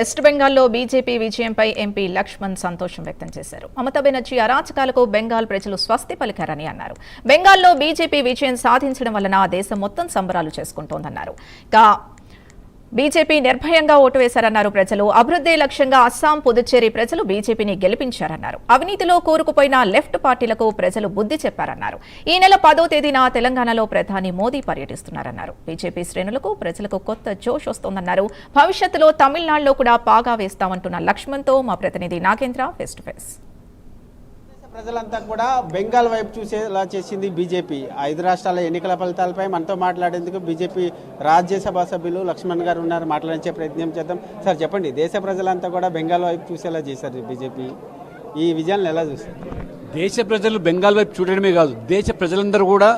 West బెంగాల్లో BJP విజయంపై MP Laxman సంతోషం వ్యక్తం చేశారు. మమతా బెనర్జీ అరాచకాలకు బెంగాల్ ప్రజలు స్వస్తి పలికారని అన్నారు. బెంగాల్లో బీజేపీ విజయం సాధించడం వలన దేశం మొత్తం సంబరాలు చేసుకుంటోందన్నారు. బీజేపీ నిర్భయంగా ఓటు వేశారన్నారు. ప్రజలు అభివృద్ధి లక్ష్యంగా అస్సాం, పుదుచ్చేరి ప్రజలు బీజేపీని గెలిపించారన్నారు. అవినీతిలో కూరుకుపోయిన లెఫ్ట్ పార్టీలకు ప్రజలు బుద్ధి చెప్పారన్నారు. ఈ నెల 10వ తేదీన తెలంగాణలో ప్రధాని మోదీ పర్యటిస్తున్నారన్నారు. బీజేపీ శ్రేణులకు ప్రజలకు కొత్త జోష్ వస్తోందన్నారు. భవిష్యత్తులో తమిళనాడులో కూడా పాగా వేస్తామంటున్న లక్ష్మణ్తో మా ప్రతినిధి నాగేంద్ర ఫేస్ టు ఫేస్. ప్రజలంతా కూడా బెంగాల్ వైపు చూసేలా చేసింది బీజేపీ. 5 రాష్ట్రాల ఎన్నికల ఫలితాలపై మనతో మాట్లాడేందుకు బీజేపీ రాజ్యసభ సభ్యులు లక్ష్మణ్ గారు ఉన్నారు. మాట్లాడించే ప్రయత్నం చేద్దాం. సార్ చెప్పండి, దేశ ప్రజలంతా కూడా బెంగాల్ వైపు చూసేలా చేశారు బీజేపీ. ఈ విజయాన్ని ఎలా చూస్తారు? దేశ ప్రజలు బెంగాల్ వైపు చూడడమే కాదు, దేశ ప్రజలందరూ కూడా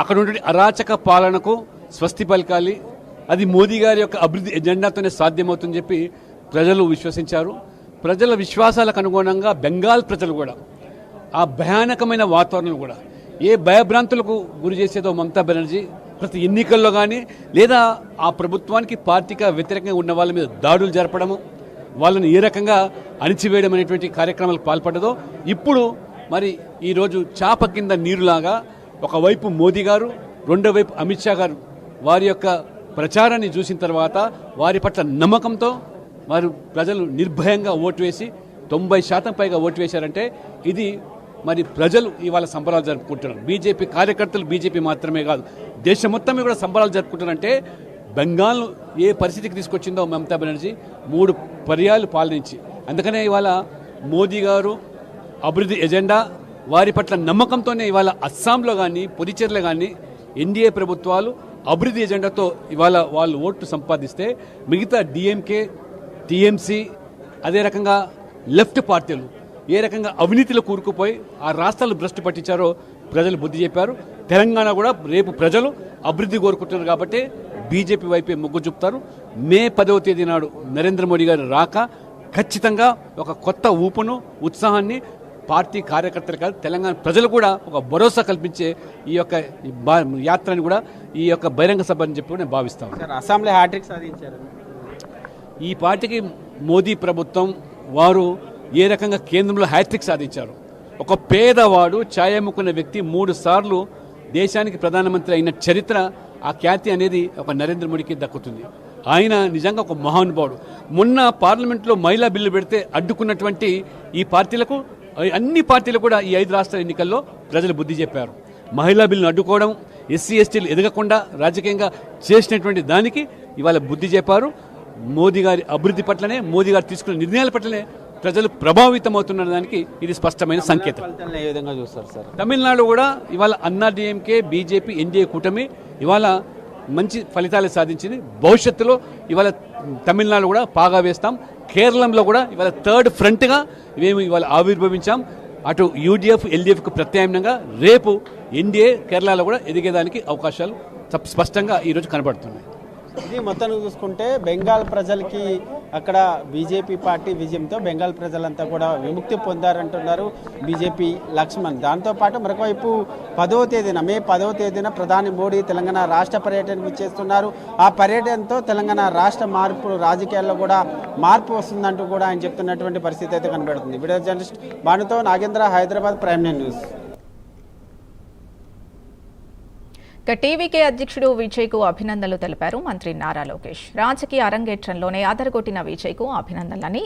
అక్కడ ఉండే అరాచక పాలనకు స్వస్తి పలకాలి, అది మోదీ గారి యొక్క అభివృద్ధి ఎజెండాతోనే సాధ్యమవుతుందని చెప్పి ప్రజలు విశ్వసించారు. ప్రజల విశ్వాసాలకు అనుగుణంగా బెంగాల్ ప్రజలు కూడా ఆ భయానకమైన వాతావరణం కూడా ఏ భయభ్రాంతులకు గురి చేసేదో మమతా బెనర్జీ ప్రతి ఎన్నికల్లో కానీ లేదా ఆ ప్రభుత్వానికి పార్టీగా వ్యతిరేకంగా ఉన్న వాళ్ళ మీద దాడులు జరపడము, వాళ్ళని ఏ రకంగా అణిచివేయడం అనేటువంటి కార్యక్రమాలకు పాల్పడ్డదో ఇప్పుడు మరి ఈరోజు చాప కింద నీరులాగా ఒకవైపు మోదీ గారు, రెండో వైపు అమిత్ షా గారు వారి యొక్క ప్రచారాన్ని చూసిన తర్వాత వారి పట్ల నమ్మకంతో వారు ప్రజలు నిర్భయంగా ఓటు వేసి 90% పైగా ఓటు వేశారంటే ఇది మరి ప్రజలు ఇవాళ సంబరాలు జరుపుకుంటున్నారు. బీజేపీ కార్యకర్తలు, బీజేపీ మాత్రమే కాదు దేశం మొత్తం కూడా సంబరాలు జరుపుకుంటున్నారంటే బెంగాల్ ఏ పరిస్థితికి తీసుకొచ్చిందో మమతా బెనర్జీ 3 పర్యాలు పాలనించి. అందుకనే ఇవాళ మోదీ గారు అభివృద్ధి ఎజెండా వారి పట్ల నమ్మకంతోనే ఇవాళ అస్సాంలో కానీ పుదుచ్చేరిలో కానీ ఎన్డీఏ ప్రభుత్వాలు అభివృద్ధి ఎజెండాతో ఇవాళ వాళ్ళు ఓట్లు సంపాదిస్తే మిగతా డిఎంకే, టీఎంసీ అదే రకంగా లెఫ్ట్ పార్టీలు ఏ రకంగా అవినీతిలో కూరుకుపోయి ఆ రాష్ట్రాలు భ్రష్టు పట్టించారో ప్రజలు బుద్ధి చెప్పారు. తెలంగాణ కూడా రేపు ప్రజలు అభివృద్ధి కోరుకుంటున్నారు కాబట్టి బీజేపీ వైపే మొగ్గు చూపుతారు. మే 10వ తేదీ నాడు నరేంద్ర మోడీ గారు రాక ఖచ్చితంగా ఒక కొత్త ఊపును, ఉత్సాహాన్ని పార్టీ కార్యకర్తలు కాదు తెలంగాణ ప్రజలు కూడా ఒక భరోసా కల్పించే ఈ యొక్క యాత్రని కూడా ఈ యొక్క బహిరంగ సభ అని చెప్పి నేను భావిస్తాను. అస్సాంలో హ్యాట్రిక్ సాధించారు. ఈ పార్టీకి మోదీ ప్రభుత్వం వారు ఏ రకంగా కేంద్రంలో హ్యాట్రిక్ సాధించారు. ఒక పేదవాడు ఛాయమ్ముకున్న వ్యక్తి 3 సార్లు దేశానికి ప్రధానమంత్రి అయిన చరిత్ర, ఆ ఖ్యాతి అనేది ఒక నరేంద్ర మోడీకి దక్కుతుంది. ఆయన నిజంగా ఒక మహానుభావుడు. మొన్న పార్లమెంట్లో మహిళా బిల్లు పెడితే అడ్డుకున్నటువంటి ఈ పార్టీలకు, అన్ని పార్టీలు కూడా ఈ 5 రాష్ట్రాల ఎన్నికల్లో ప్రజలు బుద్ధి చెప్పారు. మహిళా బిల్లును అడ్డుకోవడం, ఎస్సీ ఎస్టీలు ఎదగకుండా రాజకీయంగా చేసినటువంటి దానికి ఇవాళ బుద్ధి చెప్పారు. మోదీ గారి అభివృద్ధి పట్లనే, మోదీ గారు తీసుకున్న నిర్ణయాల పట్లనే ప్రజలు ప్రభావితం అవుతున్న దానికి ఇది స్పష్టమైన సంకేతం. ఏ విధంగా చూస్తారు సార్? తమిళనాడు కూడా ఇవాళ అన్నాడీఎంకే, బీజేపీ, ఎన్డీఏ కూటమి ఇవాళ మంచి ఫలితాలు సాధించింది. భవిష్యత్తులో ఇవాళ తమిళనాడు కూడా పాగా వేస్తాం. కేరళంలో కూడా ఇవాళ థర్డ్ ఫ్రంట్గా మేము ఇవాళ ఆవిర్భవించాం. అటు యూడీఎఫ్, ఎల్డీఎఫ్కు ప్రత్యామ్నాయంగా రేపు ఎన్డీఏ కేరళలో కూడా ఎదిగేదానికి అవకాశాలు స్పష్టంగా ఈరోజు కనబడుతున్నాయి. ఇది మొత్తం చూసుకుంటే బెంగాల్ ప్రజలకి అక్కడ బీజేపీ పార్టీ విజయంతో బెంగాల్ ప్రజలంతా కూడా విముక్తి పొందారంటున్నారు బీజేపీ లక్ష్మణ్. దాంతోపాటు మరొకవైపు 10వ తేదీన మే 10వ తేదీన ప్రధాని మోడీ తెలంగాణ రాష్ట్ర పర్యటనకు చేస్తున్నారు. ఆ పర్యటనతో తెలంగాణ రాష్ట్ర రాజకీయాల్లో కూడా మార్పు వస్తుందంటూ కూడా ఆయన చెప్తున్నటువంటి పరిస్థితి అయితే కనబడుతుంది. వీడియో జర్నలిస్ట్ భానుతో Nagendra, Hyderabad, Prime Nine News. TVK అధ్యక్షుడు విజయ్కు అభినందనలు తెలిపారు మంత్రి నారా లోకేష్. రాజకీయ అరంగేట్రంలోనే అదరగొట్టిన విజయ్కు అభినందనలని